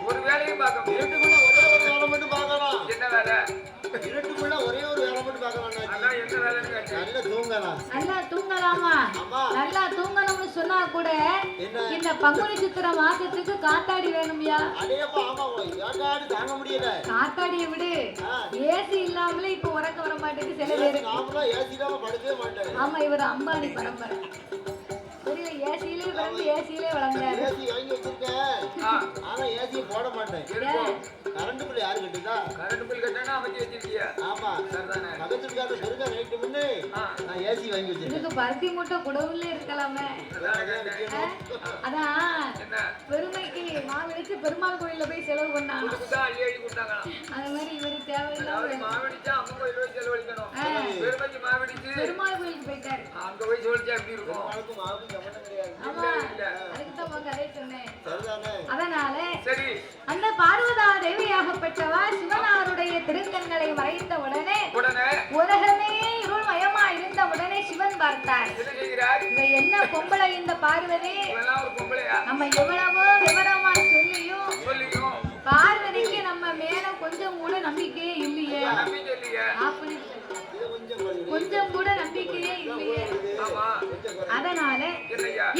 ஒரு வேலையும் பார்க்க இருட்டுக்குள்ள ஒரே ஒரு வேலை மட்டும் பார்க்கலாம். என்ன வேலை? இருட்டுக்குள்ள ஒரே ஒரு வேலை மட்டும் பார்க்கலாம். அதான் என்ன வேலைன்னு கேட்டேன். நல்லா தூங்கலாம். நல்லா தூங்கலாமா? நல்லா தூங்கணும்னு சொன்னா கூட இந்த பங்குனி சித்திரை மாசத்துக்கு காத்தாடி வேணும்யா. அடேப்பா ஆமா யாக்காடி தாங்க முடியல. காத்தாடியை விடு, ஏசி இல்லாமலே இப்ப உறக்க வர மாட்டேங்குது சில பேருக்கு. நாமலாம் ஏசி இல்லாம படுக்கவே மாட்டேன். ஆமா, இவர் அம்பானி பரம்பரை. ஏசியிலே வந்து ஏசியிலே வளர்ந்தாரு. ஏசி வாங்கி வச்சிருக்கேன், ஆனா ஏசி போட மாட்டேன். கரண்ட் பில் யாரு கட்டுதா? கரண்ட் பில் கட்டனா அமைச்சு வச்சிருக்கியா? ஆமா சரிதானே. பக்கத்துக்கார பெருங்க நைட்டு முன்னே நான் ஏசி வாங்கி வச்சிருக்கேன். இதுக்கு பருத்தி மூட்டை குடவுல இருக்கலாமே. அதான் பெருமைக்கு மாவிடிச்சு பெருமாள் கோயில்ல போய் செலவு பண்ணாங்க. அது மாதிரி இவரு தேவையில்லாம மாவிடிச்சா அம்மா கோயில்ல போய் செலவழிக்கணும். பெருமைக்கு மாவிடிச்சு பெருமாள் கோயிலுக்கு போயிட்டாரு. அங்க போய் செலவழிச்சா எப்படி இருக்கும்? அதனால அந்த பார்வதா தேவியாகப்பட்டவா சிவனாருடைய திருக்கண்களை மறைத்த உடனே உலகமே இருள் மயமா இருந்த உடனே சிவன் பார்த்தார். இவ என்ன பொம்பளை இந்த பார்வதி, நம்ம எவ்வளவோ விவரமா சொல்லியும் பார்வதிக்கு நம்ம மேல கொஞ்சம் கூட நம்பிக்கையே இல்லையே, அப்படி கொஞ்சம் கூட நம்பிக்கையே இல்லையே. அதனால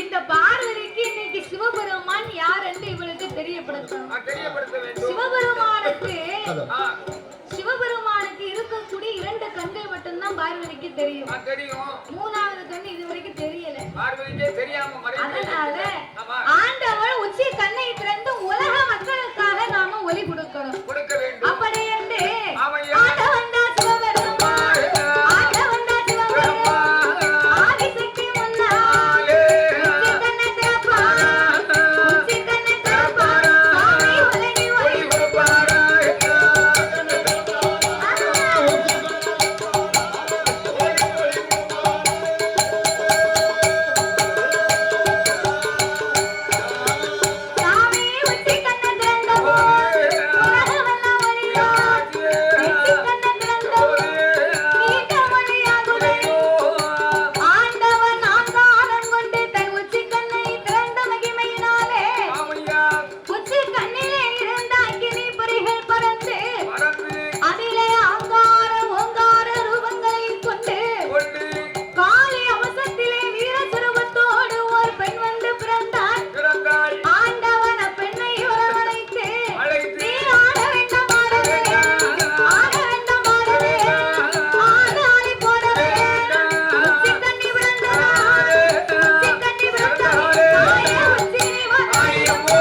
இந்த பார்வதிக்கு இன்னைக்கு சிவபெருமான் யார் என்று இவளுக்கு தெரியப்படுத்தும். சிவபெருமானுக்கு இருக்கக்கூடிய 2 கண்கள் மட்டும்தான் பார்வதிக்கு தெரியும். மூணாவது கண் இதுவரைக்கும் தெரியல. அதனால ஆண்டவன் உச்சி கண்ணை திறந்து உலக மக்களுக்காக நாம ஒளி கொடுக்கணும். அப்படி என்று ஆண்டவன் தான் சிவபெருமான், ஆண்டவன் தான் சிவபெருமான், ஆதிசக்தி முன்னாள் உச்சி கண்ணை திறப்பான், உச்சி கண்ணை திறப்பான், சாமி உலகி ஒளி கொடுப்பான். சாமி உச்சி கண்ணை திறந்தபோது உலகமெல்லாம் ஒளியாச்சு. உச்சி கண்ணை திறந்தபோது நீண்ட மொழியாகுதே. ஆண்டவன் ஆங்காரம் கொண்டு தன் உச்சி கண்ணை திறந்த மகிமையினாலே உச்சி கண்ணிலே இருந்த அக்கினி பொறிகள் பறந்து அதிலே ஆங்கார ஓங்கார ரூபங்களை கொண்டு காளி அவசத்திலே வீர சுரூபத்தோடு ஒரு பெண் வந்து பிறந்தாள். ஆண்டவன் அப்பெண்ணை வரவழைத்து நீ ஆட வேண்டாம் ஆடவே, ஆட வேண்டாம் ஆடவே, ஆடாடி போடவே. உச்சி கண்ணி விழுந்தாள், உச்சி கண்ணி விழுந்தாள், தாயே உச்சி நீ வந்தாயம்மோ.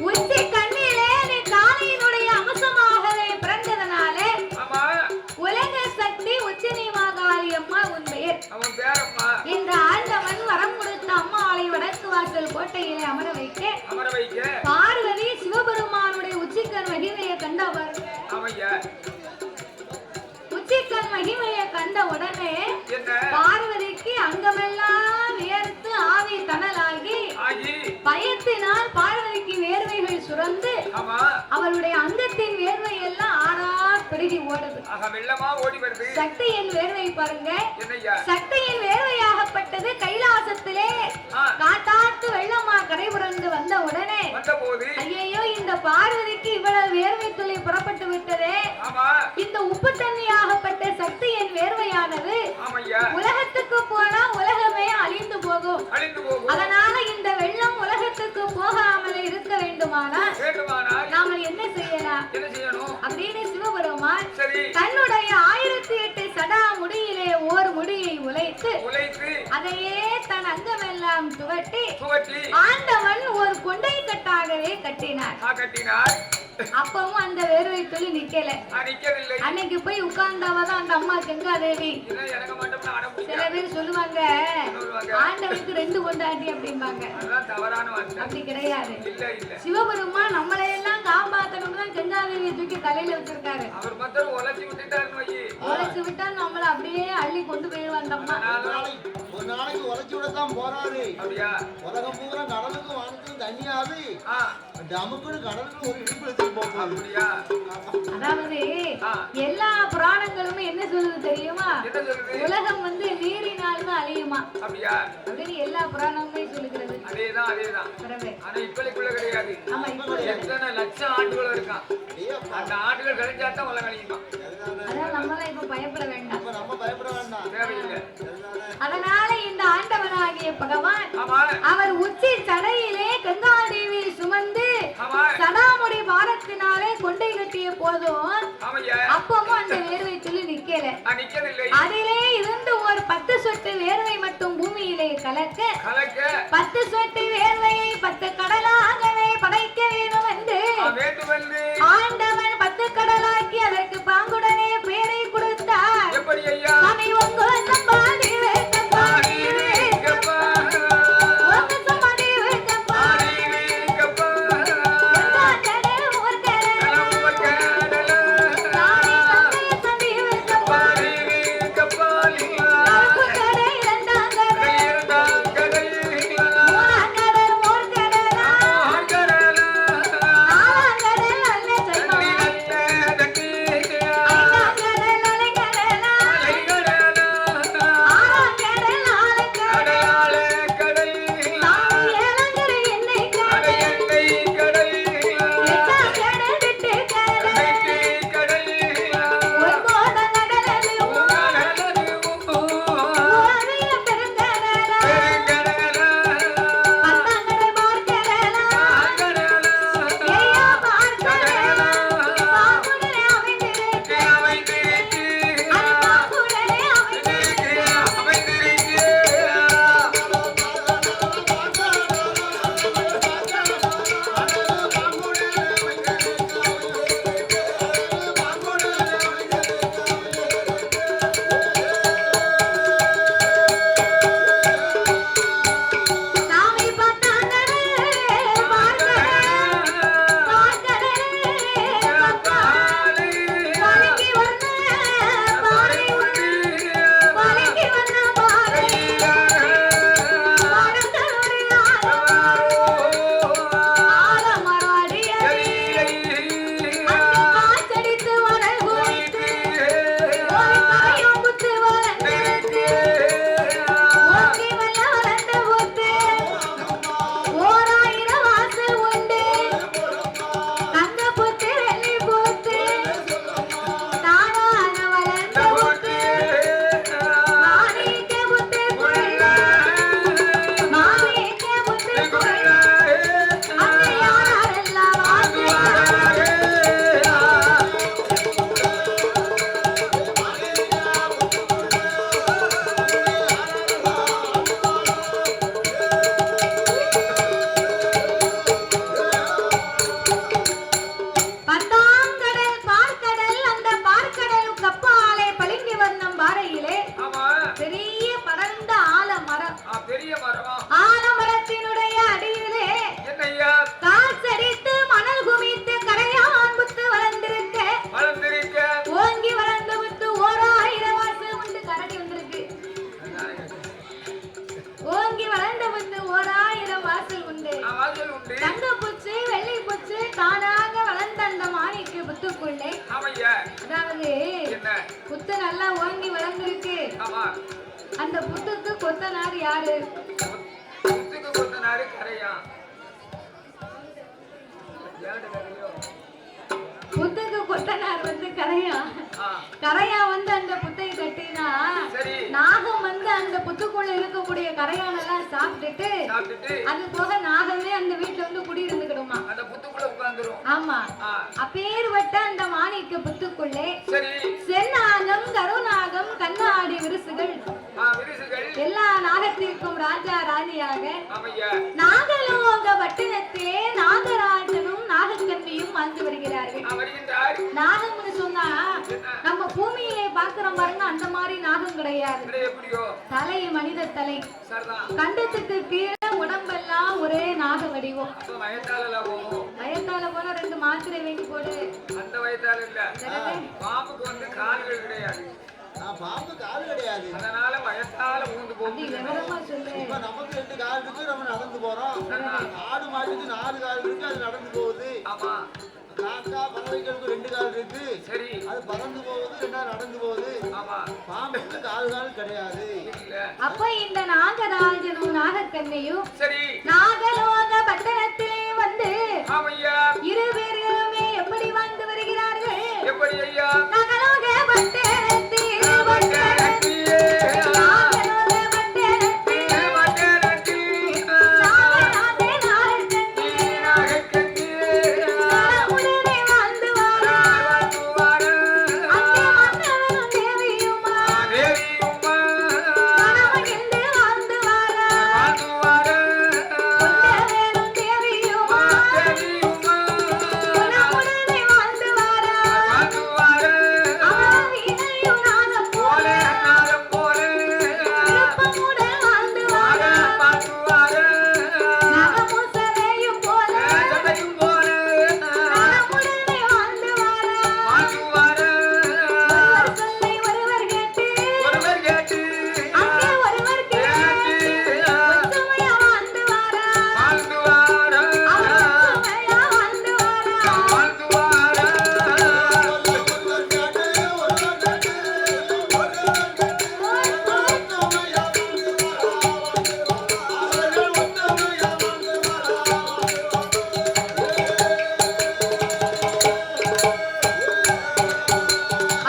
உச்சி கண்ணிலே நீ காளியினுடைய அம்சமாகவே பிறந்ததனாலே உலக சக்தி உச்சினி மாகாளி அம்மா உன் பெயர். இந்த ஆண்டவன் வரம் கொடுத்த அம்மாளை வடக்கு வாசல் கோட்டையிலே அமர வைக்க பார்வதி சிவபெருமானுடைய உச்சிக்கண் மகிமையை கண்டா பாருங்க. உச்சிக்கண் மகிமையை கண்ட உடனே பார்வதிக்கு அங்கமெல்லாம் வியர்த்து ஆவி தணலாகி பயத்தினால் பார்வதிக்கு வேர்வைகள் சுரந்து அவளுடைய அங்கத்தின் வேர்வை எல்லாம் ஆறா பெருகி ஓடுது. சக்தியின் வேர்வை பாருங்க. சக்தியின் வேர்வையாகப்பட்டது கைலாசத்திலே காட்டாத்து வெள்ளமா கரைபுரண்டு வந்த உடனே ஐயோ இந்த பார்வதிக்கு இவ்வளவு வேர்வை துளி புறப்பட்டு விட்டதே. இந்த உப்பு தண்ணியாகப்பட்ட சக்தியின் வேர்வையானது உலகத்துக்கு போனா உலகமே அழிந்து போகும். அதனால இந்த வெள்ளம் உலகத்துக்கு போகாமல் இருக்க வேண்டுமானால் நாம என்ன செய்யலாம் அப்படின்னு சிவபெருமான் தன்னுடைய 1008 சடா முடியிலே ஓர் முடியை உழைத்து அதையே தன் அங்கமெல்லாம் துவட்டி ஆண்டவன் ஒரு கொண்டை கட்டாகவே கட்டினார். அப்பவும் அந்த வேர்வை துளி நிக்கல. அன்னைக்கு போய் உட்கார்ந்தாவதான் அந்த அம்மா கங்காதேவி. சில பேர் சொல்லுவாங்க ஆண்டவனுக்கு 2 கொண்டாட்டி அப்படிம்பாங்க. அப்படி கிடையாது. சிவபெருமான் நம்மளை எல்லாம் காப்பாத்தணும்னு தான் கங்காதேவியை தூக்கி தலையில வச்சிருக்காரு. உழைச்சு விட்டா நம்மள அப்படியே அள்ளி கொண்டு போயிடுவாங்க அம்மா. ஒரு நாளைக்கு உழைச்சி விடத்தான் போறாரு. உலகம் பூரா கடலுக்கும் வானத்துக்கும் தண்ணியாவது நமக்கு கடலுக்கு ஒரு இடுப்பு எடுத்துட்டு போகும். அப்படியா? அதாவது எல்லா புராணங்களும் என்ன சொல்லுது தெரியுமா? என்ன சொல்லுது? உலகம் வந்து நீரினால்தான் அழியுமா அப்படியா? அப்படின்னு எல்லா புராணமுமே சொல்லுகிறது. அதேதான் அதேதான். ஆனா இப்போதைக்குள்ள கிடையாது. ஆமா, இப்போ எத்தனை லட்சம் ஆண்டுகள் இருக்கான். அந்த ஆண்டுகள் கழிஞ்சாதான் உலகம் அழியுமா? அதான் நம்மளாம் இப்ப பயப்பட வேண்டாம். நம்ம பயப்பட வேண்டாம். தேவையில்லை. அதனால இந்த ஆண்டவனாகிய பகவான் ஆமா அவர் உச்சி சடையிலே கங்காதேவி சுமந்து ஆமா சடாமுடி பாரத்தினாலே கொண்டை கட்டிய போதும் ஆமையா அப்பவும் அந்த வேர்வை சொல்லி நிக்கல. நிக்கவில்லை. அதிலே இருந்து ஒரு 10 சொட்டு வேர்வை மட்டும் பூமியிலே கலக்க 10 சொட்டு வேர்வையை 10 கடலாகவே படைக்க வேண்டும் என்று ஆண்டவன் 10 கடலாக்கி அதற்கு பாங்குடனே பேரை கொடுத்தார். எப்படி ஐயா? சாமி உங்க சம்பாதி வைக்கப்பா புத்து நல்லா ஓங்கி வளர்ந்துருக்கு. அந்த புத்துக்கு கொத்தனார் யாரு? புத்துக்கு கொத்தனாரு கரையா. புத்துக்கு கொத்தனார் வந்து கரையா. கரையா வந்து அந்த புத்தை கட்டினா நாகம் வந்து அந்த புத்துக்குள்ள இருக்கக்கூடிய கரையானெல்லாம் சாப்பிட்டுட்டு அது போக நாகமே அந்த வீட்டுல வந்து குடியிருந்துக்கிடுமா. அந்த புத்துக்குள்ள உட்கார்ந்துரும். ஆமா. அப்பேர்வட்ட அந்த மாணிக்க புத்துக்குள்ளே செந்நாகம் கருநாகம் கண்ணாடி விரிசுகள் எல்லா நாகத்திற்கும் ராஜா ராணியாக நாகலோக பட்டினத்திலே நாகராஜனும் நாகக்கன்னியும் வாழ்ந்து வருகிறார்கள். நாகம்னு சொன்னா நம்ம பூமியிலே பாக்குறோம் பாருங்க, அந்த மாதிரி நாகம் கிடையாது. தலை மனித தலை, கண்டத்துக்கு கீழே உடம்பெல்லாம் ஒரே நாக வடிவம். வயத்தால போனா 2 மாத்திரை வேண்டி போடு. அந்த வயத்தால இல்ல, பாம்புக்கு வந்து கால்கள் கிடையாது. பாம்பு கால் கிடையாது. அதனால பயத்தால ஊந்து போகுது. இப்ப நமக்கு 2 கால் இருக்கு, நம்ம நடந்து போறோம். ஆடு மாட்டுக்கு 4 கால் இருக்கு, அது நடந்து போகுது. ஆமா. காக்கா பறவைகளுக்கு 2 கால் இருக்கு, சரி, அது பறந்து போகுது, ரெண்டா நடந்து போகுது. ஆமா. பாம்புக்கு 4 கால் கிடையாது. அப்ப இந்த நாகராஜனும் நாகக்கண்ணையும் சரி நாகலோக பட்டணத்திலே வந்து ஆமையா இருவருமே எப்படி வந்து வருகிறார்கள்? எப்படி ஐயா? நாகலோக பட்டணத்தில் பட்டணத்திலே நாகலோக பட்டணத்தில் பட்டணத்தில் நாகராஜே நாகக்கண்ணே நாகக்கண்ணியே உடனே வந்து வாரார். வாரு அங்கே மன்னவனும் தேவியுமா தேவியும்மா மனமகிழ்ந்து வந்து வாரார். வாரு மன்னவனும் தேவியுமா தேவியும்மா மனமுடனே வந்து வாரார். வாரு அவர் இணையும் நாகம் போல நாதம் போல விருப்பமுடன் வந்து வாரார். வாரு நகமுசலையும் போல சதையும் போல மனமுடனே வந்து வாரார். வாரு ஒருவர் சொல்லை ஒருவர் கேட்டு ஒருவர் கேட்டு அங்கே ஒருவர் கேட்டு ஒற்றுமையா வந்து வாரார். வாழ்ந்து வாரு அவர் ஒற்றுமையா வந்து வாரார். வாழ்ந்து வாரு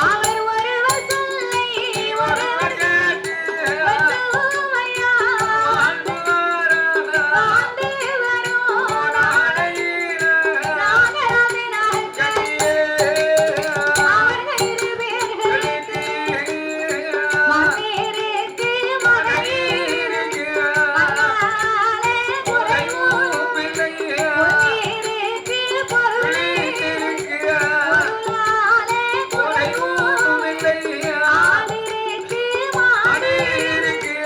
அவர் ஒருவர் சொல்லை ஒருவர் கேட்டு ஒற்றுமையா வாழ்ந்து வாரு வாழ்ந்து வரும் நாகராஜே நாகக்கண்ணே அவர்கள் இருவர்கள் மன்னருக்கு மகளிருக்கு மகளாலே குறைவும் பொன்னிருக்கு பொருளிருக்கு பொருளாலே குறைவும் ஆடிருக்கு மாடிருக்கு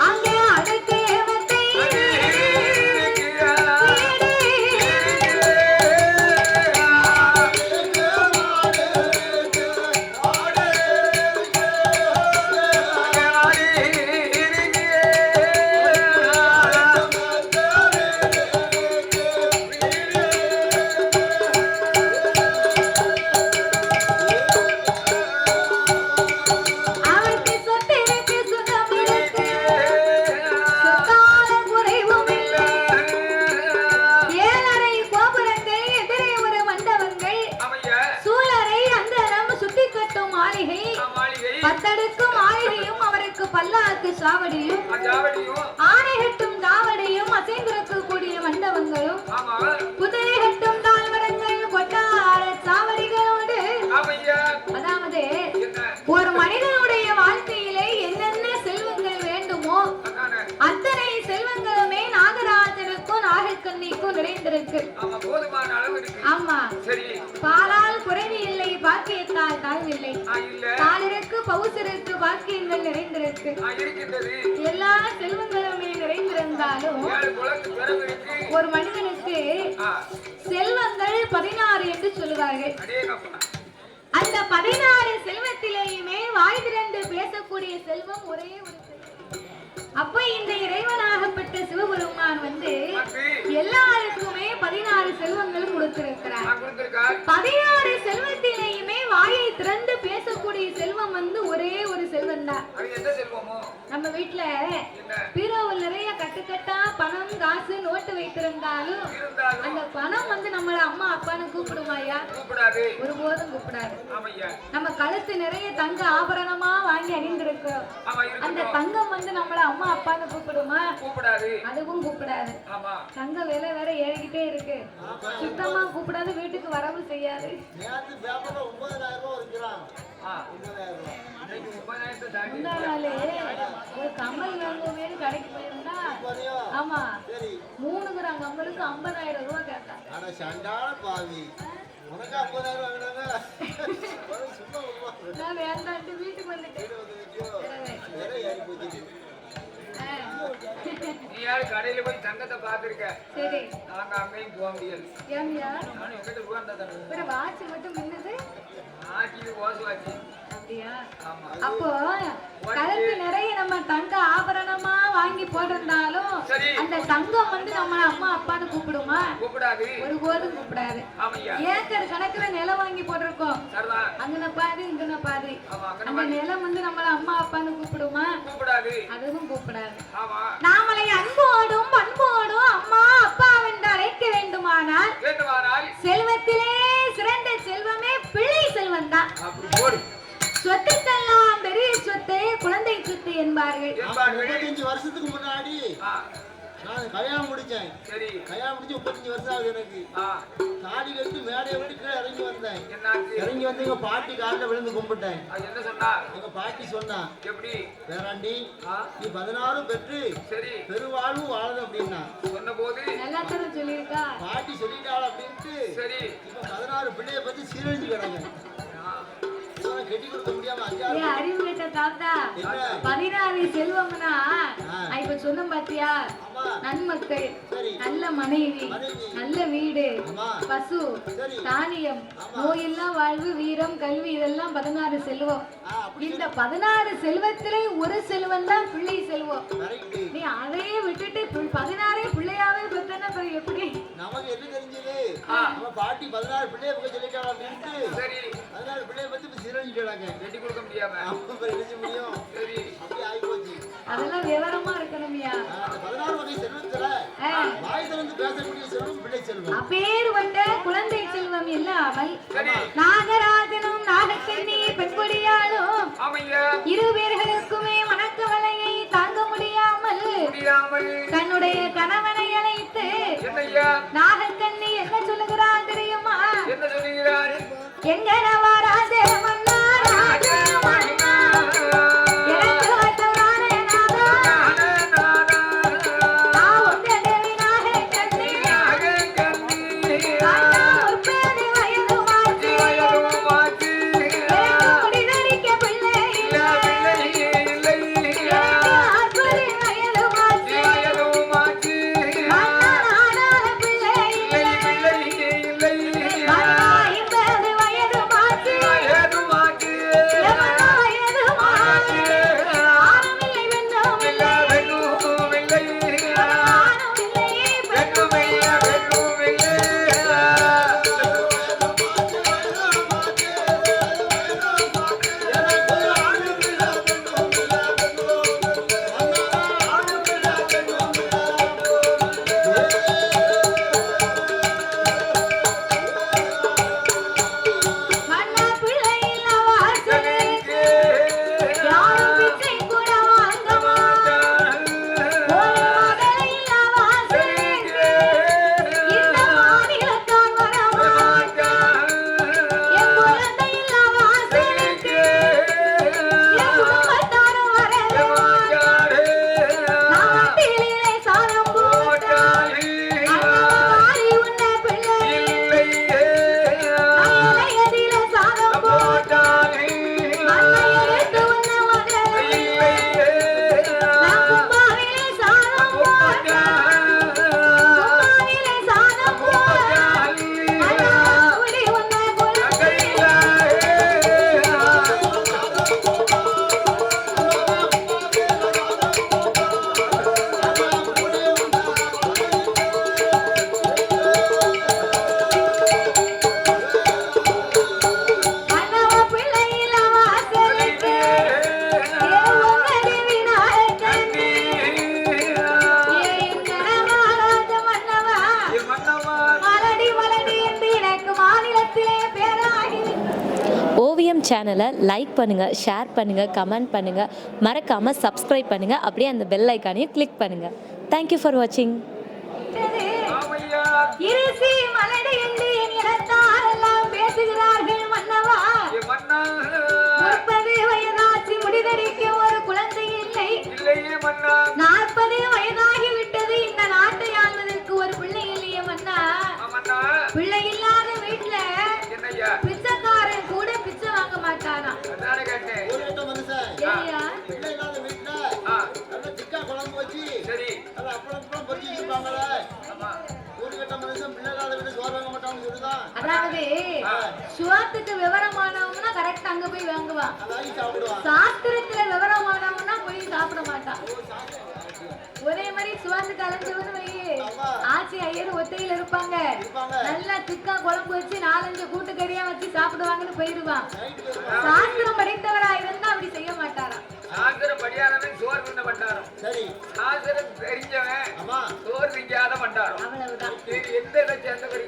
அங்கே அடுத்தேவத்தை அவருக்கு சொத்திருக்கு சுகம் இருக்கு சொத்தால குறைவும் இல்லை ஏழரை கோபுரங்கள் எதிரே ஒரு மண்டபங்கள் சூழரை அந்தரம் சுத்தி கட்டும் மாளிகை பத்தடுக்கு மாளிகையும் அவருக்கு பல்லாக்கு சாவடியும் ஆணை கட்டும் தாவடியும் அசைந்திருக்கக்கூடிய மண்டபங்களும் குதிரை கட்டும் தாழ்வடங்கள் கொட்டார சாவடிகளோடு அதாவது ஒரு மனிதனுடைய வாழ்க்கையிலே என்னென்ன செல்வங்கள் வேண்டுமோ அத்தனை செல்வங்களுமே நாகராஜனுக்கும் நாகக்கண்ணிக்கும் நிறைந்திருக்கு. ஆமா, பாலால் குறைவு இல்லை, பாக்கியத்தால் தாழ்வில்லை. பாலிற்கு பவுசிற்கு பாக்கியங்கள் நிறைந்திருக்கு. எல்லா செல்வங்களுமே நிறைந்திருந்தாலும் ஒரு மனிதனுக்கு செல்வங்கள் 16 என்று சொல்லுவார்கள். அந்த 16 செல்வத்திலேயுமே வாய் திறந்து பேசக்கூடிய செல்வம் ஒரே ஒரு செல்வம். அப்ப இந்த இறைவனாகப்பட்ட சிவபெருமான் வந்து எல்லாருக்குமே 16 செல்வங்களும் கொடுத்திருக்கிறார். 16 செல்வத்திலேயுமே வாயை திறந்து பேசக்கூடிய செல்வம் வந்து ஒரே ஒரு செல்வம் தான். நம்ம வீட்டுல பீரோவில் நிறைய கட்டுக்கட்டா பணம் காசு நோட்டு வைத்திருந்தாலும் அந்த பணம் வந்து நம்மள அம்மா அப்பான்னு கூப்பிடுமாயா? ஒருபோதும் கூப்பிடாது. நம்ம கழுத்து நிறைய தங்க ஆபரணமா வாங்கி அணிந்திருக்கிறோம். அந்த தங்கம் வந்து நம்மள அம்மா அப்பான்னு கூப்பிடுமா? அதுவும் கூப்பிடாது. தங்க விலை வேற ஏறிக்கிட்டே இருக்கு. சுத்தமா கூப்பிடாது, வீட்டுக்கு வரவும் செய்யாது. முந்தா நாளே ஒரு கம்மல் வாங்குவேன்னு கடைக்கு போயிருந்தா, ஆமா 3 கிராம் கம்மலுக்கு 50,000 ரூபாய் கேட்டா. உனக்கு 50,000 வாங்கினாங்க சும்மா வருவாங்க. நான் வேண்டான்ட்டு வீட்டுக்கு வந்துட்டேன். வேற ஏறி போச்சு. நீ யாரு கடையில போய் தங்கத்தை பாத்துருக்க? சரி. நாங்க அங்கேயும் போக முடியாது. ஏமியா? நானும் எங்கிட்ட ரூபா இருந்தா தானே. ஒரு வாட்ச் மட்டும் மின்னுது. ஆட்டிக்கு ஓசு வாச்சு. அப்படியா? ஆமா. அப்போ கழுத்து நிறைய நம்ம தங்க ஆபரணமா வாங்கி போட்டிருந்தாலும் சரி. அந்த தங்கம் வந்து நம்ம அம்மா அப்பான்னு கூப்பிடுமா? கூப்பிடாது. ஒருபோதும் கூப்பிடாது. ஆமையா. ஏக்கர் கணக்குல நிலம் வாங்கி போட்டிருக்கோம். சரிதான். அங்கன பாதி இங்கன பாதி. ஆமா, அங்கன அந்த நிலம் வந்து நம்மள அம்மா அப்பான்னு கூப்பிடுமா? கூப்பிடாது. அதுவும் கூப்பிடாது. ஆமா. நாமளை அன்போடும் பண்போடும் அம்மா அப்பா என்று அழைக்க வேண்டுமானால் செல்வத்திலே சிறந்த செல்வமே பிள்ளை செல்வம் தான். அப்படி போடு. சொத்துக்கெல்லாம் பெரிய சொத்து குழந்தை சொத்து என்பார்கள். 35 வருஷத்துக்கு முன்னாடி நான் கல்யாணம் முடிச்சேன். சரி. கல்யாணம் முடிச்சு 35 வருஷம் ஆகுது எனக்கு. தாடி கட்டி மேடையை விட்டு கீழே இறங்கி வந்தேன். இறங்கி வந்து எங்க பாட்டி காலில் விழுந்து கும்பிட்டேன். என்ன சொன்னா? எங்க பாட்டி சொன்னா, எப்படி வேறாண்டி நீ 16 பெற்று சரி பெருவாழ்வு வாழணும் அப்படின்னா சொன்ன போது நல்லா தானே சொல்லியிருக்கா? பாட்டி சொல்லிட்டாள் அப்படின்ட்டு சரி இப்ப 16 பிள்ளைய பத்தி சீரழிஞ்சு கிடங்க. கெட்டி கொடுக்க முடியாம அறிவு கேட்ட தாத்தா 16 செல்வம்னா இப்ப சொன்ன பாத்தியா? நன்மக்கள், நல்ல மனைவி, நல்ல வீடு, பசு, தானியம், நோயெல்லாம் வாழ்வு, வீரம், கல்வி, இதெல்லாம் 16 செல்வம். இந்த 16 செல்வத்திலே ஒரு செல்வம் தான் பிள்ளை செல்வம். நீ அதையே விட்டுட்டு 16 பிள்ளையாவே பெற்றனா எப்படி? நமக்கு என்ன தெரிஞ்சது? நம்ம பாட்டி 16 பிள்ளைய பத்தி சொல்லிட்டாங்க அப்படின்ட்டு சரி 16 பிள்ளைய பத்தி சீரழிஞ்சிட்டாங்க. கெட்டி கொடுக்க முடியாம அப்ப என்ன முடியும்? சரி அப்படி ஆகி போச்சு. அதெல்லாம் விவரமா இருக்கணும்யா. 16 வகை செல்வத்துல வாய் திறந்து பேசக்கூடிய செல்வம் பிள்ளை செல்வம். அப்பேற்பட்ட குழந்தை செல்வம் இல்லாமல் நாகராஜனும் நாகக்கண்ணி பெண்பொடியாலும் இரு பேர்களுக்குமே மனக்கவலையை தாங்க முடியாமல் தன்னுடைய கணவனை அழைத்து நாகக்கண்ணி என்ன சொல்லுகிறார் தெரியுமா? என்ன சொல்லுகிறார்? எங்க நவராஜ மன்னா ராஜ மன்னா எனக்கு வந்தவரான நாதா நான் உங்க தேவி நாகக்கண்ணி உற்பத்தி வயது மாற்றி முடிதறிக்க பிள்ளை அற்புதி வயது மாற்றி ஆனால பிள்ளை ஐம்பது வயது மாற்றி வயது மாற்றி ஆணுமில்லை வெண்ணுமில்லை மன்னா பிள்ளை இல்ல வாசலுக்கு யாரும் பிச்சை கூட வாங்க மாட்டார். ஒரு மகள் இல்ல வாசலுக்கு இந்த மாநிலத்தார் வர மாட்டார். என் குழந்தை இல்ல வாசலுக்கு என் குடும்பத்தாரும் வரவே மாட்டார். நாட்டிலே சாதம் போட்டார் அண்ணாவாரி உன்ன பிள்ளை அலையதில சாதம் போட்டார் அன்னையெடுத்து உன்ன மகளை கும்பாவிலே சாதம் போட்டார் கும்பாவிலே சாதம் போட்டார் அண்ணாவுடி உன்ன கொள்கை அண்ணாவ பிள்ளை இல்ல வாசலுக்கு உங்க தேவி நாகக்கண்ணி என் கணவராஜ மன்னவா மலடி மலடி என்று எனக்கு மாநிலத்திலே பேராகி ஓவியம் சேனலை லைக் பண்ணுங்கள், ஷேர் பண்ணுங்கள், கமெண்ட் பண்ணுங்கள், மறக்காமல் சப்ஸ்கிரைப் பண்ணுங்கள். அப்படியே அந்த பெல் ஐக்கானையும் கிளிக் பண்ணுங்கள். தேங்க்யூ ஃபார் வாட்சிங். இருசி மலடி என்று என் இனத்தாரெல்லாம் பேசுகிறார்கள் மன்னவா. 30 வயதாச்சு முடிதறிக்க ஒரு குழந்தை இல்லை. 40 வயதாகி விட்டது இந்த நாட்டை ஆள்வதற்கு ஒரு பிள்ளை இல்லையே மன்னா. பிள்ளை இல்லாத வீட்டுல அது அப்புறம் பறிச்சு வச்சிருப்பாங்களே. ஆமா. ஊரு கட்ட மனுஷன் பிள்ளைகால விட சோறு வாங்க மாட்டான்னு சொல்லுதான். அதாவது சுவாத்துக்கு விவரமானவங்கன்னா கரெக்ட் அங்க போய் வாங்குவான். அதாகி சாப்பிடுவான். சாஸ்திரத்துல விவரமானவங்கன்னா போய் சாப்பிட மாட்டான். ஒரே மாதிரி சுவாத்துக்கு அலைஞ்சவனு வையே ஆச்சி ஐயர் ஒத்தையில இருப்பாங்க. நல்லா திக்கா குழம்பு வச்சு 4-5 கூட்டுக்கறியா வச்சு சாப்பிடுவாங்கன்னு போயிடுவான். சாஸ்திரம் படித்தவரா இருந்தா அப்படி செய்ய மாட்டாராம். சாஸ்திரம் படியாதவன் சோறு தின்ன பண்டாரம். சரி. சாஸ்திரம் தெரிஞ்சவன் ஆமா சோறு திங்காத பண்டாரம். அவ்வளவுதான். இது எந்த இதை சேர்ந்த கறி?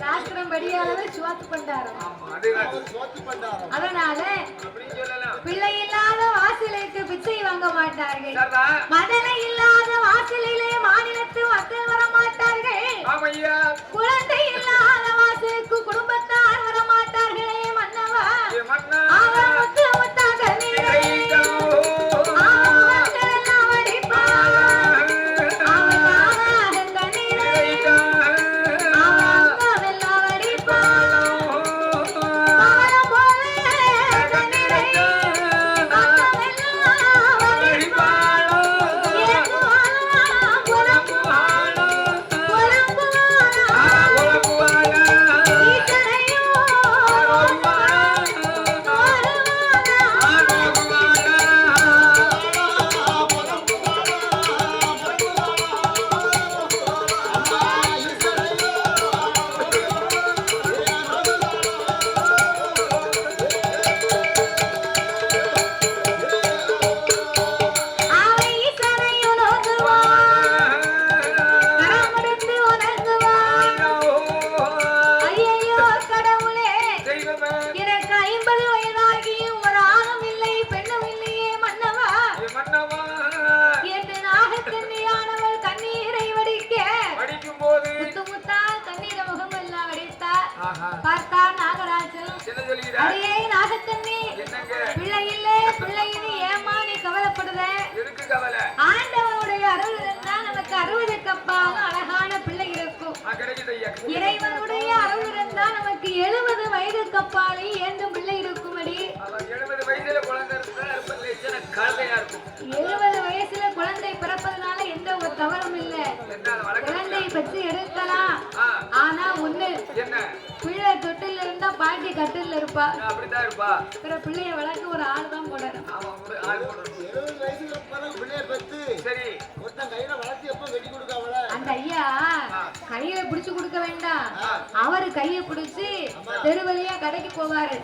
சாஸ்திரம் படியாதவன் சுவாத்து பண்டாரம். ஆமா, அதுதான் சோத்து பண்டாரம். அதனால அப்படின்னு சொல்லலாம். பிள்ளை இல்லாத வாசலுக்கு பிச்சை வாங்க மாட்டார்கள். சரிதான். மதனை இல்லாத வாசலிலே மாநிலத்து மக்கள் வர மாட்டார்கள். ஆமையா. குழந்தை இல்லாத வாசலுக்கு குடும்பத்தார் வர மாட்டார்களே மன்னவா. மன்னா அவர் முத்து முத்தாக நீரை அவன் மக்களெல்லாம் அடிப்பார். அவன் தானாக கண்ணீரை அவன் அங்கமெல்லாம் அடிப்பார். அவனம் போல கண்ணீரை அங்கமெல்லாம் அடிப்பார். ஏங்குவானாம் புலம்புவானாம் ஈசனையோ இறைவனுடைய அருள் இருந்தா நமக்கு 70 வயது கப்பாலை ஏந்தும் பிள்ளை இருக்கும்படி 70 வயசுல குழந்தை இருந்தா ரொம்ப லட்சண கழுதையா இருக்கும். 70 வயசுல குழந்தை பிறப்பதனால எந்த ஒரு தவறும் இல்ல. குழந்தை பற்றி எடுக்கலாம். ஆனா ஒண்ணு என்ன பிள்ளை தொட்டில இருந்தா பாட்டி கட்டில இருப்பா. அப்படிதான் இருப்பா. பிள்ளைய வளர்க்க ஒரு ஆள் தான் போடணும். ஆமா, ஒரு ஆள் போடணும். 70 வயசுக்கு அப்புறம் பிள்ளைய பெத்து சரி ஒருத்தன் கையில வளர்த்தி எப்ப வெட்டி கொடுக்காமல அந்த ஐயா கையில பிடிச்சு கொடுக்க வேண்டாம். அவரு கைய பிடிச்சு தெருவழியா கடைக்கு போவாரு.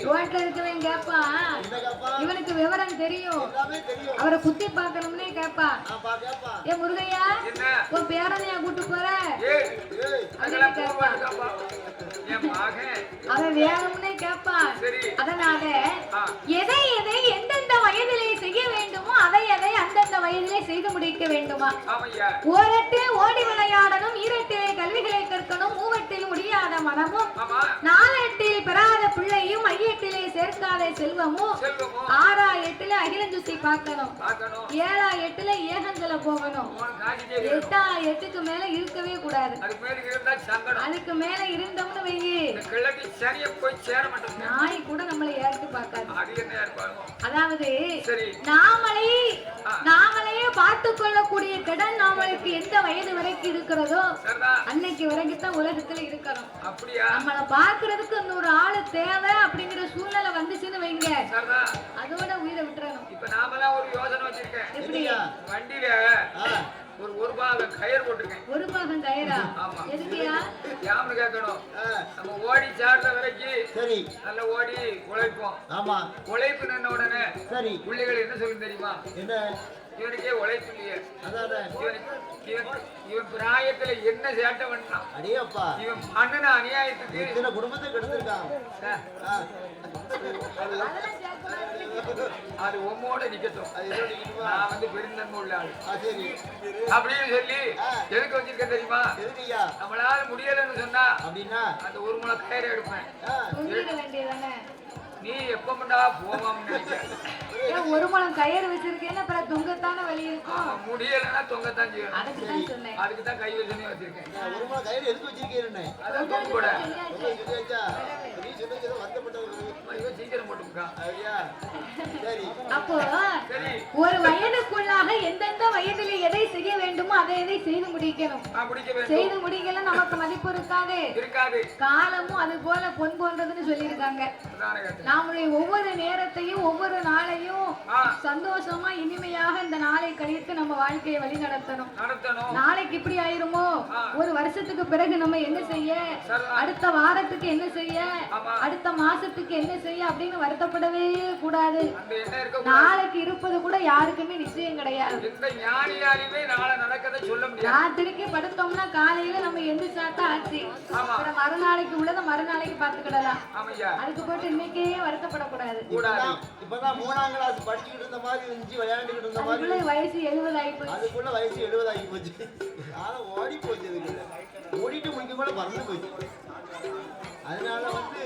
ரோட்ல இருக்கவன் கேப்பான், இவனுக்கு விவரம் தெரியும், அவரை குத்தி பார்க்கணும்னே கேப்பான். ஏன் முருகையா உன் பேரனையா கூட்டு போற? அவன் வேணும்னே கேப்பான். அதனால எதை எதை எந்தெந்த வயதிலே செய்ய வேண்டுமோ அதை அதை அந்தந்த வயதிலே செய்து முடிக்க வேண்டுமா? ஓரத்தில் ஓடி விளையாடணும், ஈரத்திலே கல்விகளை கற்கணும், மூவத்தில் முடியாத மனமும், 4-8 பெறாத பிள்ளையும், 5-8 சேர்க்காத செல்வமும், 6-8 அகிலஞ்சுசி பார்க்கணும், 7-8 ஏகந்தல போகணும், 8-8க்கு மேல இருக்கவே கூடாது. அதுக்கு மேல இருந்தோம்னு வையி நாய் கூட நம்மளை ஏற்று பார்க்காது. அதாவது நாமளையே பார்த்து கொள்ளக்கூடிய கடன் நாமளுக்கு எந்த வயது வரைக்கும் இருக்கிறதோ அன்னைக்கு வரைக்கும் தான் உலகத்துல இருக்கணும். நம்மளை பார்க்கறதுக்கு ஒரு ஆளு தேவை அப்படிங்கிற சூழ்நிலை வந்துச்சுன்னு வைங்க, அதோட உயிரை விட்டுறணும். இப்ப நாமெல்லாம் ஒரு யோசனை வச்சிருக்கேன். எப்படி? வண்டியில ஒரு பாகம் கயிறு போட்டிருக்கேன். ஒரு பாகம் கயிறா? எதுக்கியா? யாமனு கேட்கணும். நம்ம ஓடி சாடுற வரைக்கும் சரி நல்ல ஓடி உழைப்போம். ஆமா உழைப்பு நின்ன உடனே சரி பிள்ளைகள் என்ன சொல்லும் தெரியுமா? என்ன இவனுக்கே உழைப்பு இல்லையே, அதான் இவன் பிராயத்துல என்ன சேட்டை பண்ணான், அடியப்பா இவன் மண்ணுன அநியாயத்துக்கு இத்தனை குடும்பத்தை கெடுத்திருக்கான். அது உம்மோட நிக்கட்டும், நான் வந்து பெருந்தன்மை உள்ள ஆளு சரி அப்படின்னு சொல்லி எதுக்கு வச்சிருக்கேன் தெரியுமா? எதுக்குயா நம்மளால முடியலன்னு சொன்னா அப்படின்னா அந்த ஒரு முளை கயிறு எடுப்பேன். வேண்டியதானே? நீ எப்ப பண்ணா போவான்னு நினைக்கிறேன். ஒரு முளம் கயிறு வச்சிருக்கேன்னு அப்புறம் தொங்கத்தான வழி இருக்கும். முடியலன்னா தொங்கத்தான் செய்யணும். அதுக்கு தான் சொன்னேன். அதுக்கு தான் கை வச்சு வச்சிருக்கேன். ஒரு முளை கயிறு எதுக்கு வச்சிருக்கேன்? அதான் தொங்க கூட நீ சொன்னது வருத்தப்பட்டது சீக்கிரம் போட்டு அப்படியா? சரி அப்போ சரி ஒரு வயதுக்குள்ளாக எந்தெந்த வயதிலே எதை செய்ய வேண்டுமோ அதை செய்து முடிக்கணும். பிடிக்க வேண்டும் செய்து முடிக்கல நமக்கு மதிப்பு இருக்காது. இருக்காது. காலமும் அது போல பொன் போன்றதுன்னு சொல்லியிருக்காங்க. அதானே கேட்டேன். நம்முடைய ஒவ்வொரு நேரத்தையும் ஒவ்வொரு நாளையும் ஆ, சந்தோஷமா இனிமையாக இந்த நாளை கழித்து நம்ம வாழ்க்கையை வழி நடத்தணும். நடத்தணும். நாளைக்கு இப்படி ஆயிருமோ, ஒரு வருஷத்துக்கு பிறகு நம்ம என்ன செய்ய, அடுத்த வாரத்துக்கு என்ன செய்ய, ஆமா. அடுத்த மாசத்துக்கு என்ன செய்ய அப்படின்னு வருத்தப்படவே கூடாது. அந்த எண்ணம் இருக்க நாளைக்கு இருப்பது கூட யாருக்குமே நிச்சயம் கிடையாது. எந்த ஞானியாலுமே நாளை நடக்கதை சொல்ல முடியாது. ராத்திரிக்கு படுத்தோம்னா காலையில நம்ம எந்திரிச்சாத்தா ஆச்சு. ஆமா. அப்புறம் மறுநாளைக்கு உள்ளத மறுநாளைக்கு பாத்துக்கிடலாம். ஆமையா அதுக்கு போட்டு இன்னைக்கே வருத்தப்படக்கூடாது. இப்பதான் 3ஆம் கிளாஸ் படிச்சுக்கிட்டு இருந்த மாதிரி இருந்துச்சு, விளையாண்டுக்கிட்டு இருந்த மாதிரி. அதுக்குள்ள வயசு 70 ஆயிப்போச்சு. அதுக்குள்ள வயசு 70 ஆகி போச்சு. காலம் ஓடி போச்சு. அதுக்குள்ள ஓடிட்டு முடிக்க கூட மறந்து போச்சு. அதனால வந்து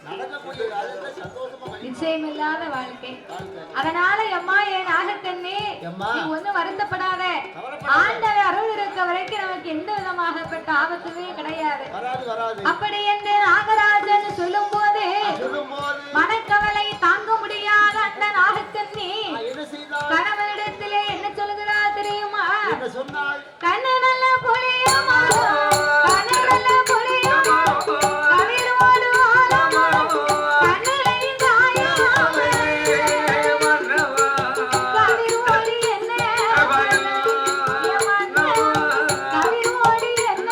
நடக்கக்கூடிய காலத்துல சந்தோஷமா நிச்சயம் இல்லாத வாழ்க்கை. வாழ்க்கை. அதனால அம்மா என் நாகக்கண்ணே, அம்மா. நீ ஒண்ணும் வருத்தப்படாத. கவலைப்படாத. ஆண்டவர் அருள் இருக்க வரைக்கும் நமக்கு எந்த விதமாகப்பட்ட ஆபத்துமே கிடையாது. வராது வராது. அப்படி என்று நாகராஜன் சொல்லும் போது சொல்லும்போது மனக்கவலை தாங்க முடியாத அந்த நாகக்கண்ணி என்ன செய்தால் கணவனிடத்திலே என்ன சொல்லுகிறார் தெரியுமா? என்ன சொன்னால் கண்ணு நல்ல புளியமா, கண்ணு நல்ல புளியமா, கவிரோடு ஆலமா, கண்ணிலையும் காயமா, கவிரோடு என்ன கவிரோடு என்ன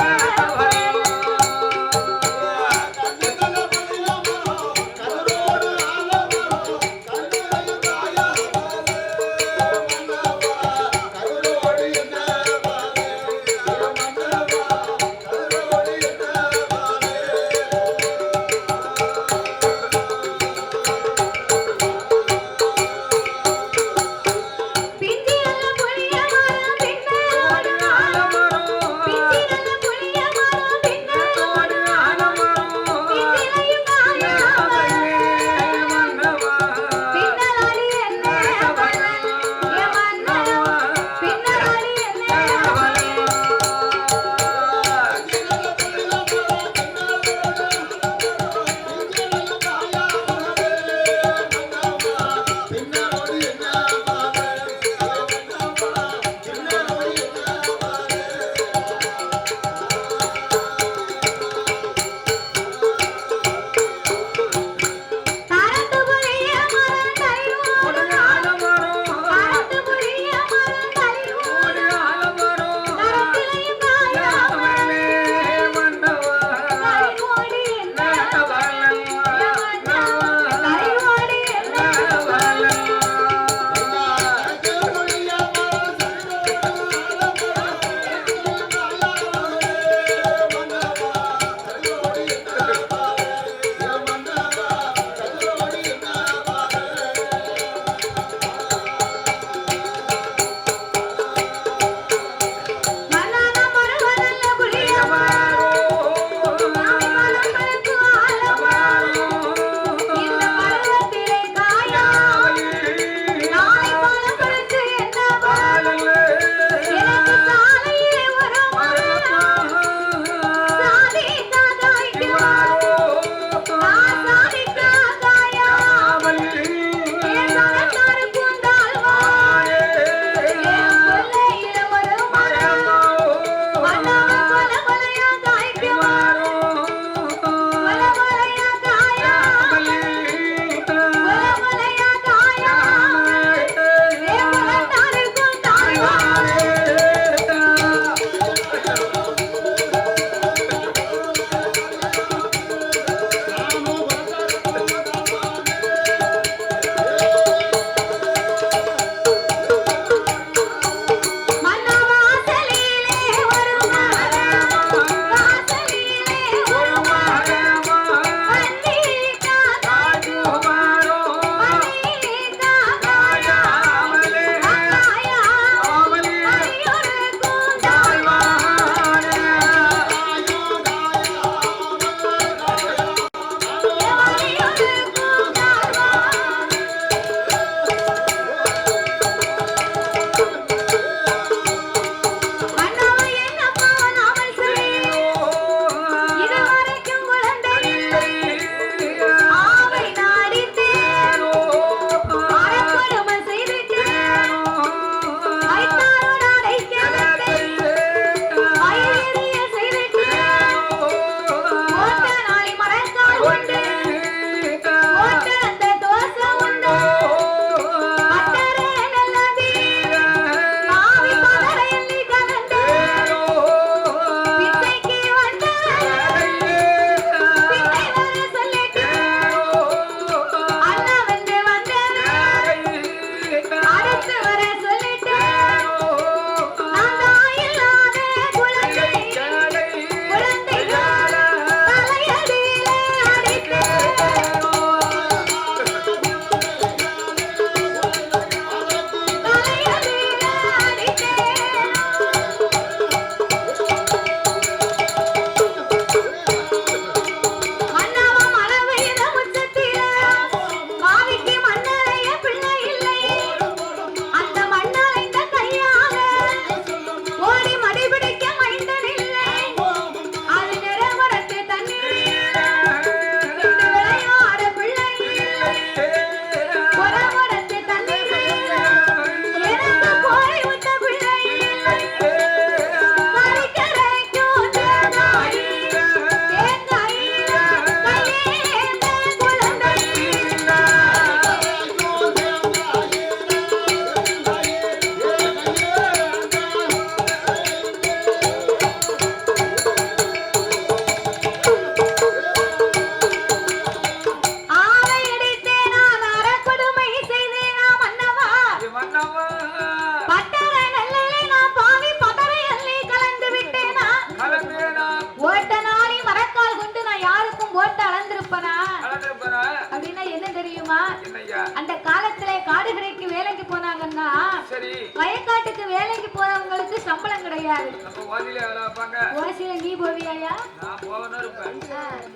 கிடையாது. நம்ம ஓதியில வேலை வைப்பாங்க. ஓசியில நீ போவியாயா? நான் போவனா இருப்பேன்.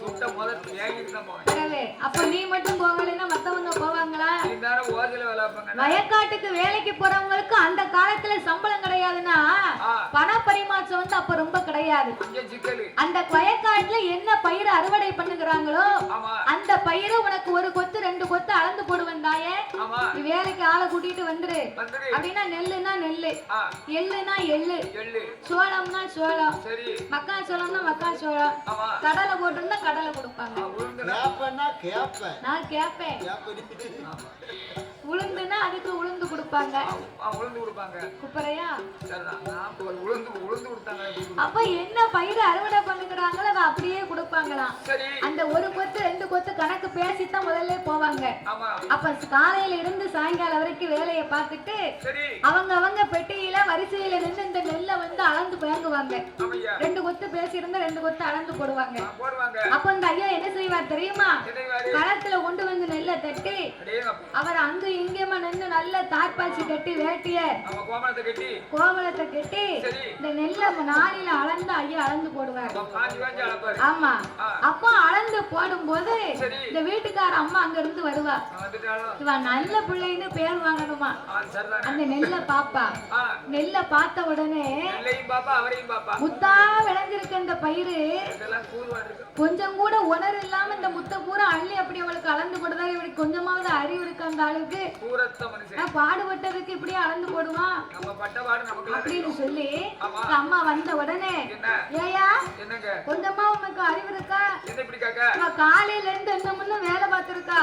சுட்ட முதல்ல ஏங்கிட்டு தான் போவேன். அப்ப நீ மட்டும் போகலைன்னா மத்தவங்க போவாங்களா? எல்லாரும் ஓதியில வேலை வைப்பாங்க. வயக்காட்டுக்கு வேலைக்கு போறவங்களுக்கு அந்த காலத்துல சம்பளம் கிடையாதுன்னா பண பரிமாற்றம் வந்து அப்ப ரொம்ப கிடையாது. அந்த வயக்காட்டுல என்ன பயிர் அறுவடை பண்ணுகிறாங்களோ அந்த பயிரை உனக்கு ஒரு கொத்து 2 கொத்து அளந்து போடுவேன் தாயே. நீ வேலைக்கு ஆளை கூட்டிட்டு வந்துரு அப்படின்னா நெல்லுனா நெல்லு, எள்ளுனா எள்ளு, சோளம்னா சோளம், மக்காச்சோளம்னா மக்காச்சோளம், கடலை போட்டுன்னா கடலை கொடுப்பாங்க. நான் கேப்பேன். உளுந்துனா அதுக்கு உளுந்து கொடுப்பாங்க. குப்பரையா? அப்ப என்ன பயிர் அறுவடை பண்ணுகிறாங்களோ அதை அப்படியே கொடுப்பாங்களாம். அந்த ஒரு கொத்து 2 கொத்து கணக்கு பேசித்தான் முதல்ல போவாங்க. அப்ப காலையில இருந்து சாயங்காலம் வரைக்கும் வேலையை பார்த்துட்டு அவங்க பெட்டியில வரிசையில நின்று இந்த நெல்லை வந்து அளந்து வாங்குவாங்க. 2 கொத்து பேசி இருந்தா 2 கொத்து அளந்து போடுவாங்க. அப்ப இந்த ஐயா என்ன செய்வார் தெரியுமா? களத்துல கொண்டு வந்து நெல்லை தட்டி அவர் அங்க இங்கேமா நின்று நல்ல தார்பாச்சி கட்டி வேட்டிய கோவலத்தை கட்டி இந்த நெல்லை நாளில அளந்து ஐயா அளந்து போடுவார். ஆமா. அப்போ அளந்து போடும் போது இந்த வீட்டுக்கார அம்மா அங்க இருந்து வருவா. இவ நல்ல பிள்ளைன்னு பேர் வாங்கணுமா? அந்த நெல்லை பாப்பா. நெல்லை பார்த்த உடனே முத்தா விளைஞ்சிருக்க இந்த பயிறு கொஞ்சம் கூட உணர்வு இல்லாம இந்த முத்த பூரா அள்ளி அப்படி அவளுக்கு அளந்து போடுதா? இவளுக்கு கொஞ்சமாவது அறிவு இருக்கு அந்த ஆளுக்கு? பாடுபட்டதுக்கு இப்படியே அளந்து போடுவான் அப்படின்னு சொல்லி அம்மா வந்த உடனே ஏயா கொஞ்சமா உனக்கு அறிவு இருக்கா? காலையில இருந்து என்ன முன்ன வேலை பார்த்திருக்கா?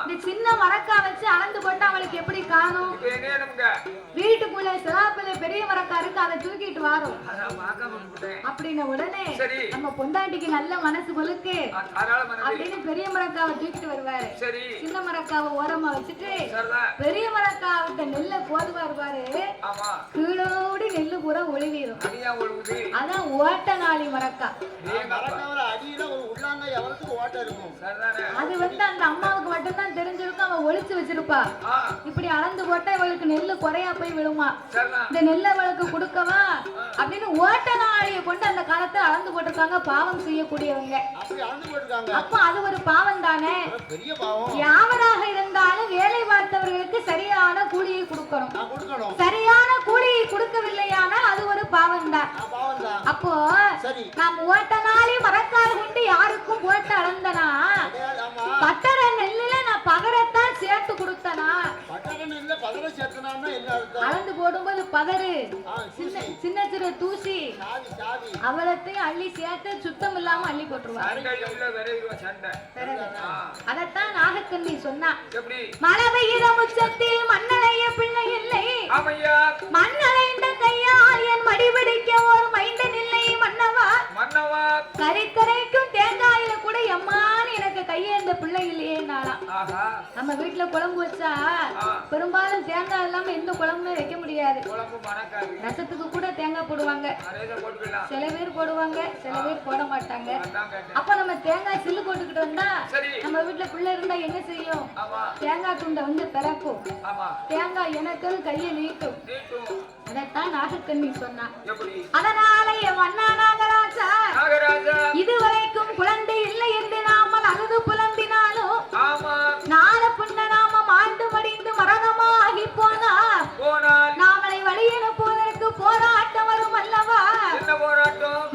இந்த சின்ன மரக்கா வச்சு அளந்து போட்டா அவளுக்கு எப்படி காணும்? வீட்டுக்குள்ள சிலாப்பில பெரிய மரக்கா இருக்கு, அதை தூக்கிட்டு வரும் அப்படின்னு உடனே நம்ம பொண்டாட்டிக்கு நல்ல மனசு கொலுக்கு அப்படின்னு பெரிய மரக்காவை தூக்கிட்டு வருவாரு. சின்ன மரக்காவை ஓரமா வச்சுட்டு பெரிய மரக்காவிட்ட நெல்ல போதுவாரு பாரு, கீழோடி நெல்லு பூரா ஒளிவீரும். அதான் ஓட்ட நாளி மரக்கா. அது வந்து அந்த அம்மாவுக்கு மட்டும் தான் தெரிஞ்சிருக்கும். அவன் ஒளிச்சு வச்சிருப்பா. இப்படி அளந்து போட்டா இவளுக்கு நெல்லு குறையா போய் விழுமா, இந்த நெல்லை அவளுக்கு கொடுக்கவா அப்படின்னு ஓட்ட நாளிய கொண்டு அந்த காலத்தை அளந்து போட்டிருக்காங்க பாவம் செய்யக்கூடியவங்க. அப்ப அது ஒரு பாவம் தானே. யாவராக இருந்தாலும் வேலை பார்த்தவர்களுக்கு சரியான கூலியை கொடுக்கணும். சரியான கூலியை கொடுக்கவில்லையானால் அது ஒரு பாவம் தான். அப்போ நாம் ஓட்ட நாளி மரக்கால கொண்டு யாருக்கும் போட்டு அளந்தனா பட்டர நெல்லுல நான் பகரத்தான் சேர்த்து கொடுத்தனா? அளந்து போடும்போது பதறு சின்ன சிறு தூசி அவளத்தையும் அள்ளி சேர்த்து சுத்தம் இல்லாம அள்ளி போட்டுருவாங்க. அதத்தான் நாகக்கண்ணி சொன்னா, மழை பெய்கிற முச்சத்தில் மண்ணலைய பிள்ளை இல்லை, மண்ணலைந்த கையால் என் மடிபிடிக்க ஒரு மைண்டன் இல்லை மன்னவா, கறிக்கரைக்கும் தேங்காயில கூட எம்மான்னு எனக்கு கையேந்த பிள்ளை இல்லையே நாளா. நம்ம வீட்டுல குழம்பு வச்சா பெரும்பாலும் தேங்காய் இல்லாம எந்த குழம்புமே வைக்க முடியாது. ரசத்துக்கு கூட தேங்காய் போடுவாங்க, சில பேர் போடுவாங்க, சில பேர் போட மாட்டாங்க. அப்ப நம்ம தேங்காய் சில்லு போட்டுக்கிட்டு வந்தா நம்ம வீட்டுல பிள்ளை இருந்தா என்ன செய்யும்? தேங்காய் துண்டை வந்து பிறக்கும், தேங்காய் எனக்கு கையை நீட்டும். அதைத்தான் நாகக்கண்ணி சொன்னா. அதனால என் மன்னா நாகராஜா இதுவரைக்கும் குழந்தை இல்லை என்று நாமல் அழுது புலம்பினாலும் நாள புண்ண நாம மாண்டு மடிந்து மரணமாகி போனால் நாமளை வழி அனுப்புவதற்கு போராட்டம் வரும் அல்லவா?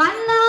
மன்னா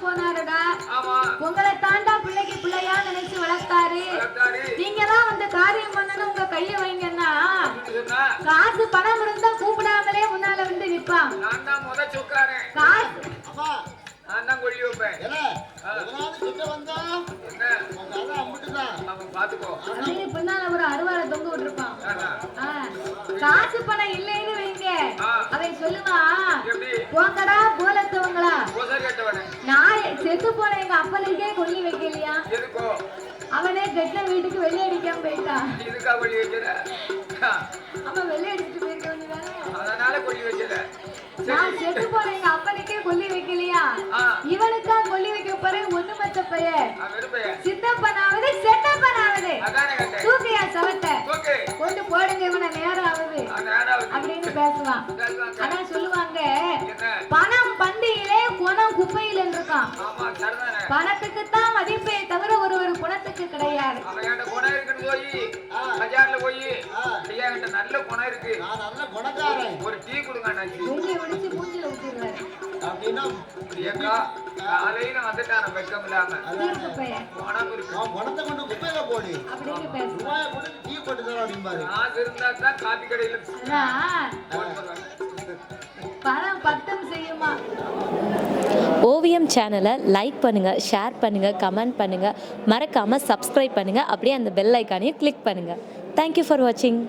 போனாருடா. ஆமா உங்களை தாண்டா பிள்ளைக்கு பிள்ளையா நினைச்சு வளர்த்தாரு. நீங்க தான் வந்து காரியம் பண்ணணும், உங்க கைய வைங்கன்னா காசு பணம் இருந்தா கூப்பிடாமலே முன்னால வந்து நிப்பான். நான் தான் முத சொக்காரேன். காசு அப்பா நான் தான் கொல்லி வைப்பேன். எதனாவது கிட்ட வந்தா என்ன உங்க அதான் அம்பிட்டுதான். அவன் பாத்துக்கோ. அப்படியே பின்னால ஒரு அருவாளை தொங்க விட்டுருப்பான். காசு பணம் இல்லைன்னு வைங்க, அவன் சொல்லுவான், எப்படி போங்கடா போலத்தவங்களா, கோசர் கேட்டவனே நான் செத்து போன எங்க அப்பனுக்கே கொல்லி வைக்கலையா, எதுக்கோ அவனே கெட்ட வீட்டுக்கு வெள்ளை அடிக்காம போயிட்டான். இதுக்கா கொல்லி வைக்கிற? அவன் வெள்ளை அடிச்சுட்டு போயிருக்க வேண்டியதானே. அதனால கொல்லி வைக்கல. நான் செத்து போன எங்க அப்பனுக்கே கொல்லி வைக்கலையா, இவனுக்கா கொல்லி வைக்க போறேன். ஒண்ணு மத்த பையன் சித்தப்பனாவது செத்தப்பனாவது தூக்கியா சவத்தை கொண்டு போடுங்க, இவனை நேரம் ஆகுது அப்படின்னு பேசுவான். ஆனா சொல்லுவாங்க, பணம் பந்தியிலே குணம் குப்பையில் இருக்கான். பணத்துக்கு தான் மதிப்பே தவிர ஒரு குணத்துக்கு கிடையாது. நல்ல குணம் இருக்கு, நல்ல குணக்காரன், ஒரு டீ கொடுங்க முடிச்சு மூஞ்சில ஊத்திடுவாரு அப்படின்னா காலையில வந்துட்டான வெக்கம் இல்லாம குணத்தை கொண்டு குப்பையில போடு அப்படின்னு பேசுவான். ரூபாயை கொண்டு டீ போட்டு தரோம் அப்படிம்பாரு. நான் இருந்தா தான் காபி கடையில பணம் பத்தம் செய்யுமா. ஓவியம் சேனலை லைக் பண்ணுங்கள், ஷேர் பண்ணுங்கள், கமெண்ட் பண்ணுங்கள், மறக்காமல் சப்ஸ்கிரைப் பண்ணுங்கள், அப்படியே அந்த பெல் ஐக்கானையும் கிளிக் பண்ணுங்கள். தேங்க்யூ ஃபார் வாட்சிங்.